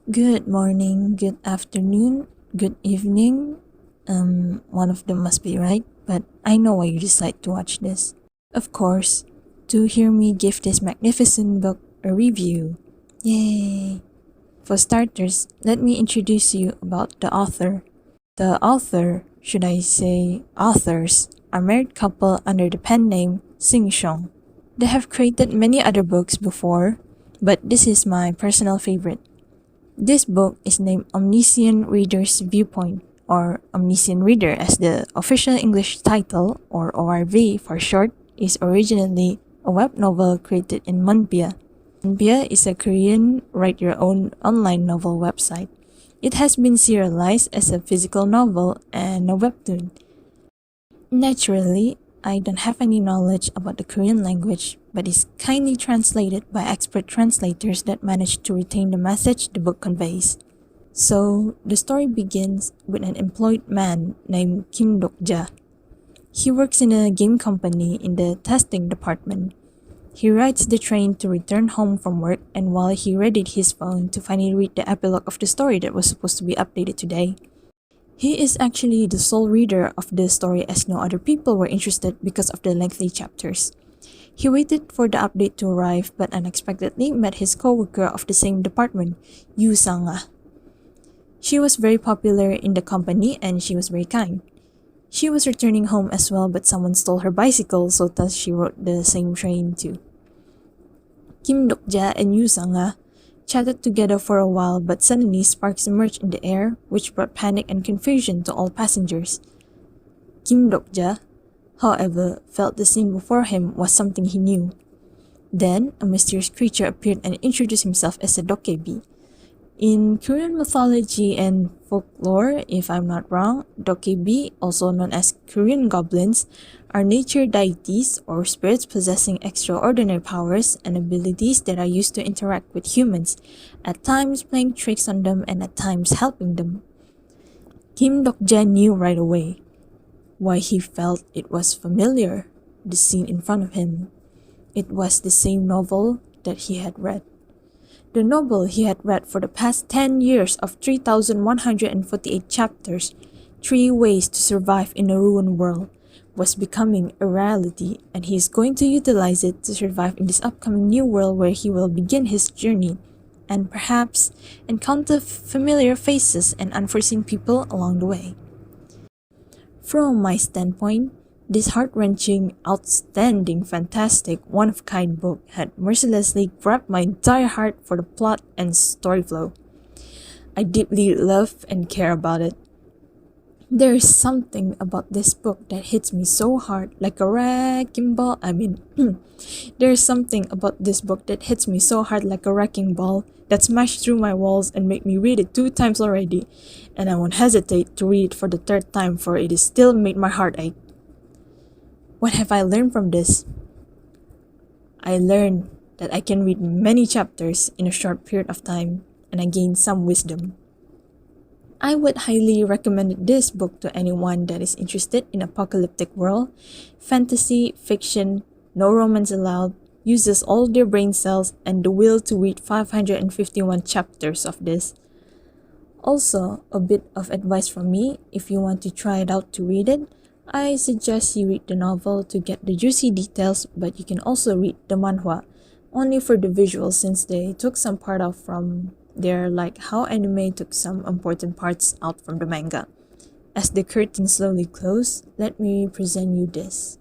Good morning, good afternoon, good evening. One of them must be right, but I know why you decide to watch this. Of course, to hear me give this magnificent book a review. Yay! For starters, let me introduce you about the author. The author, should I say authors, are a married couple under the pen name Sing Shong. They have created many other books before, but this is my personal favorite. This book is named Omniscient Reader's Viewpoint, or Omniscient Reader as the official English title, or ORV for short, is originally a web novel created in Monpia. Monpia is a Korean write-your-own online novel website. It has been serialized as a physical novel and a webtoon. Naturally, I don't have any knowledge about the Korean language, but is kindly translated by expert translators that manage to retain the message the book conveys. So, the story begins with an employed man named Kim Dok-ja. He works in a game company in the testing department. He rides the train to return home from work, and while he readied his phone to finally read the epilogue of the story that was supposed to be updated today, he is actually the sole reader of the story as no other people were interested because of the lengthy chapters. He waited for the update to arrive but unexpectedly met his co-worker of the same department, Yu Sang-ah. She was very popular in the company and she was very kind. She was returning home as well, but someone stole her bicycle, so thus she rode the same train too. Kim Dok-ja and Yu Sang-ah chatted together for a while, but suddenly sparks emerged in the air, which brought panic and confusion to all passengers. Kim Dok-ja, however, felt the scene before him was something he knew. Then, a mysterious creature appeared and introduced himself as a dokebi. In Korean mythology and folklore, if I'm not wrong, dokebi, also known as Korean goblins, are nature deities or spirits possessing extraordinary powers and abilities that are used to interact with humans, at times playing tricks on them and at times helping them. Kim Dok-ja knew right away why he felt it was familiar, the scene in front of him. It was the same novel that he had read. The novel he had read for the past 10 years of 3,148 chapters, 3 Ways to Survive in a Ruined World, was becoming a reality, and he is going to utilize it to survive in this upcoming new world where he will begin his journey and perhaps encounter familiar faces and unforeseen people along the way. From my standpoint, this heart-wrenching, outstanding, fantastic, one-of-a-kind book had mercilessly grabbed my entire heart for the plot and story flow. I deeply love and care about it. There is something about this book that hits me so hard like a wrecking ball. There is something about this book that hits me so hard like a wrecking ball that smashed through my walls and made me read it 2 times already, and I won't hesitate to read it for the 3rd time, for it is still made my heart ache. What have I learned from this? I learned that I can read many chapters in a short period of time, and I gained some wisdom. I would highly recommend this book to anyone that is interested in apocalyptic world, fantasy, fiction, no romance allowed, uses all their brain cells, and the will to read 551 chapters of this. Also, a bit of advice from me, if you want to try it out to read it, I suggest you read the novel to get the juicy details, but you can also read the manhwa, only for the visuals since they took some part out from there, like how anime took some important parts out from the manga. As the curtains slowly close, let me present you this.